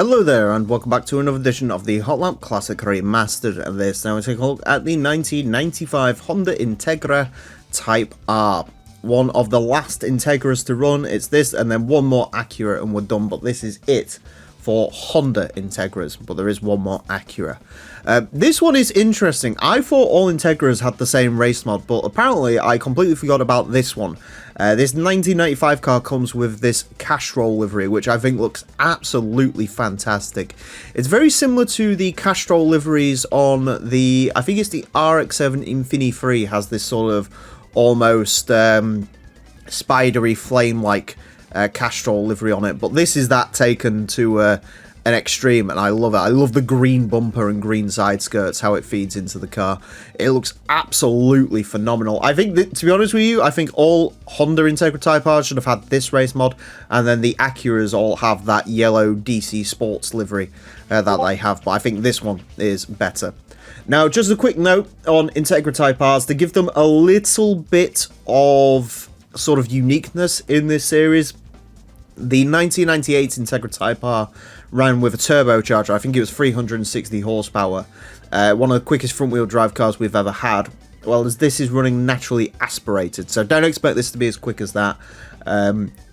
Hello there, and welcome back to another edition of the Hot Lap Classic Remastered. And this now we take a look at the 1995 Honda Integra Type R. One of the last Integras to run. It's this and then one more Acura and we're done, but this is it for Honda Integras, but there is one more Acura. This one is interesting. I thought all Integras had the same race mod, but apparently I completely forgot about this one. This 1995 car comes with this Castrol livery, which I think looks absolutely fantastic. It's very similar to the Castrol liveries on the, I think it's the RX-7 Infini 3, has this sort of almost spidery flame-like Castrol livery on it, but this is that taken to an extreme, and I love it. I love the green bumper and green side skirts, how it feeds into the car. It looks absolutely phenomenal. I think that, to be honest with you, I think all Honda Integra Type R should have had this race mod, and then the Acuras all have that yellow DC Sports livery that they have, but I think this one is better. Now, just a quick note on Integra Type Rs, to give them a little bit of sort of uniqueness in this series. The 1998 Integra Type R ran with a turbocharger. I think it was 360 horsepower. One of the quickest front-wheel drive cars we've ever had. Well, as this is running naturally aspirated, so don't expect this to be as quick as that.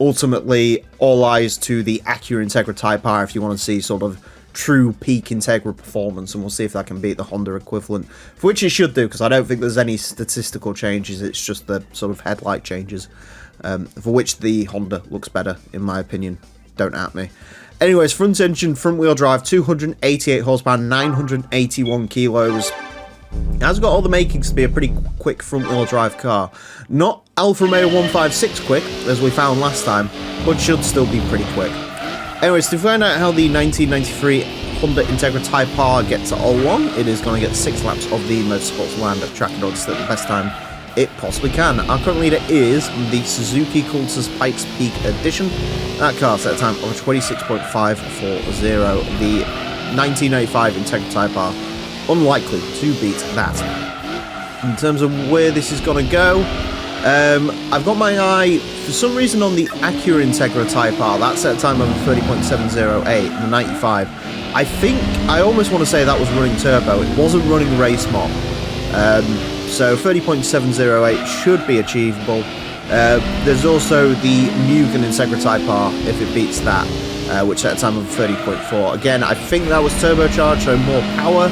Ultimately, all eyes to the Acura Integra Type R if you want to see sort of true peak Integra performance, and we'll see if that can beat the Honda equivalent, for which it should do, because I don't think there's any statistical changes. It's just the sort of headlight changes, for which the Honda looks better, in my opinion. Don't at me. Anyways, front engine, front wheel drive, 288 horsepower, 981 kilos. It has got all the makings to be a pretty quick front wheel drive car. Not Alfa Romeo 156 quick, as we found last time, but should still be pretty quick. Anyways, to find out how the 1993 Honda Integra Type R gets along, it is going to get 6 laps of the Motorsports Land Track and Odds at the best time it possibly can. Our current leader is the Suzuki Cultus Pikes Peak Edition. That car set a time of 26.540. The 1995 Integra Type R, unlikely to beat that. In terms of where this is going to go, I've got my eye, for some reason, on the Acura Integra Type R. That set a time of 30.708, the 95. I think, I almost want to say that was running turbo. It wasn't running race mod. So 30.708 should be achievable. There's also the Mugen Integra Type R, if it beats that, which set a time of 30.4. Again, I think that was turbocharged, so more power,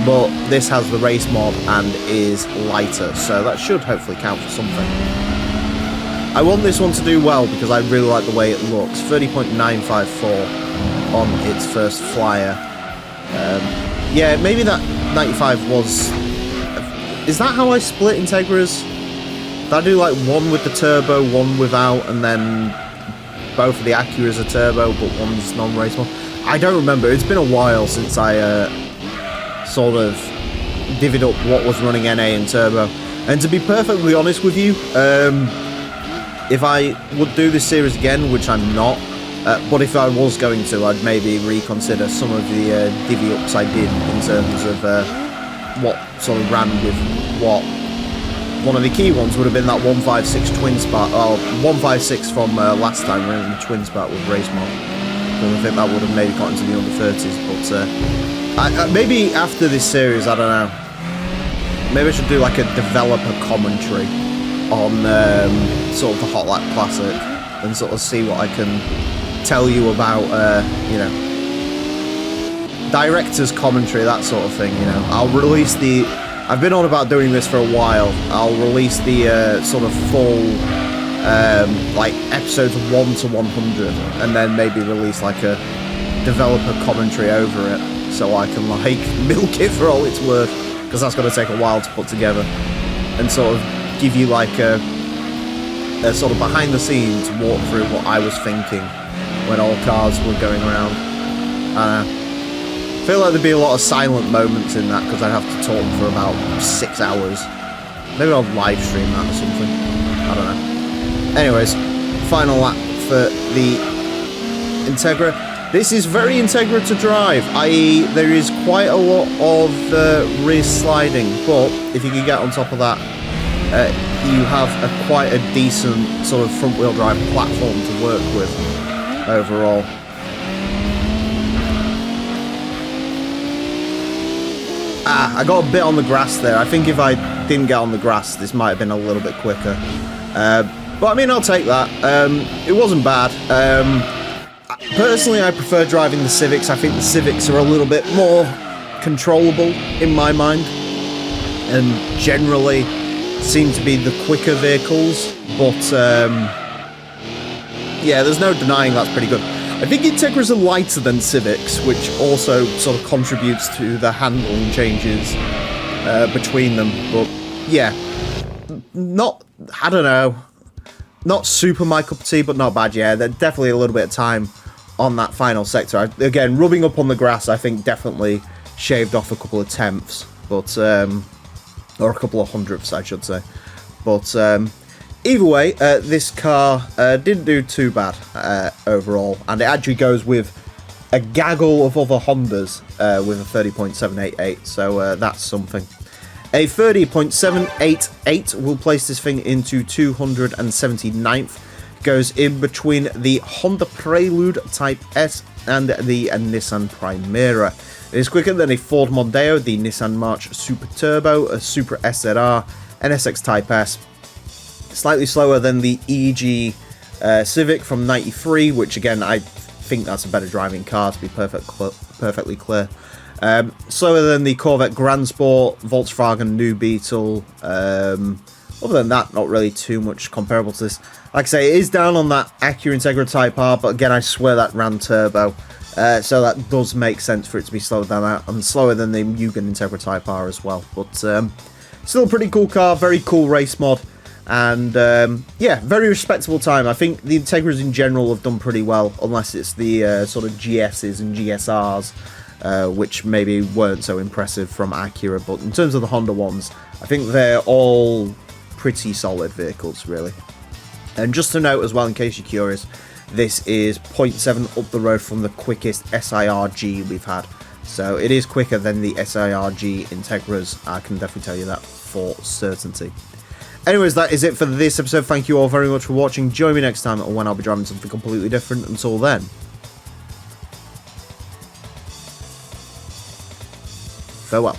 but this has the race mod and is lighter, so that should hopefully count for something. I want this one to do well because I really like the way it looks. 30.954 on its first flyer. Yeah, maybe that 95 was... Is that how I split Integras? Did I do like one with the turbo, one without, and then both of the Acuras are turbo, but one's non-race mod? I don't remember. It's been a while since I sort of divvied up what was running NA and turbo. And to be perfectly honest with you, if I would do this series again, which I'm not, but if I was going to, I'd maybe reconsider some of the divvy-ups I did in terms of what sort of ran with what. One of the key ones would have been that 156 twin spark, or 156 from last time, running the twin spark with race mod. Because I think that would have maybe got into the under 30s, but maybe after this series, I don't know, maybe I should do like a developer commentary on sort of the Hot Lap Classic, and sort of see what I can tell you about, you know, director's commentary, that sort of thing, you know. I'll release the... I've been on about doing this for a while. I'll release the sort of full, like, episodes 1 to 100, and then maybe release like a developer commentary over it, so I can like milk it for all it's worth, because that's going to take a while to put together, and sort of give you like a sort of behind the scenes walk through what I was thinking when all cars were going around. I feel like there'd be a lot of silent moments in that, because I'd have to talk for about 6 hours. Maybe I'll live stream that or something. I don't know. Anyways, final lap for the Integra. This is very Integra to drive, i.e. there is quite a lot of rear sliding, but if you can get on top of that, you have quite a decent sort of front wheel drive platform to work with overall. I got a bit on the grass there. I think if I didn't get on the grass, this might have been a little bit quicker. But I mean, I'll take that. It wasn't bad. Personally, I prefer driving the Civics. I think the Civics are a little bit more controllable in my mind, and generally seem to be the quicker vehicles. But yeah, there's no denying that's pretty good. I think Integras are lighter than Civics, which also sort of contributes to the handling changes between them. But yeah, I don't know, not super my cup of tea, but not bad. Yeah, there's definitely a little bit of time on that final sector. Again, rubbing up on the grass, I think definitely shaved off a couple of tenths, but or a couple of hundredths, I should say. But either way, this car didn't do too bad overall, and it actually goes with a gaggle of other Hondas with a 30.788, so that's something. A 30.788 will place this thing into 279th. Goes in between the Honda Prelude Type S and the Nissan Primera. It is quicker than a Ford Mondeo, the Nissan March Super Turbo, a Supra SZR, NSX Type S. Slightly slower than the EG Civic from '93, which again, I think that's a better driving car, to be perfectly clear. Slower than the Corvette Gran Sport, Volkswagen New Beetle. Other than that, not really too much comparable to this. Like I say, it is down on that Acura Integra Type R, but again, I swear that ran turbo. So that does make sense for it to be slower than that, and slower than the Mugen Integra Type R as well. But still a pretty cool car, very cool race mod, and yeah, very respectable time. I think the Integras in general have done pretty well, unless it's the sort of GSs and GSRs, which maybe weren't so impressive from Acura. But in terms of the Honda ones, I think they're all pretty solid vehicles, really. And just to note as well, in case you're curious, this is 0.7 up the road from the quickest SIRG we've had. So it is quicker than the SIRG Integras, I can definitely tell you that for certainty. Anyways, that is it for this episode. Thank you all very much for watching. Join me next time when I'll be driving something completely different. Until then, farewell.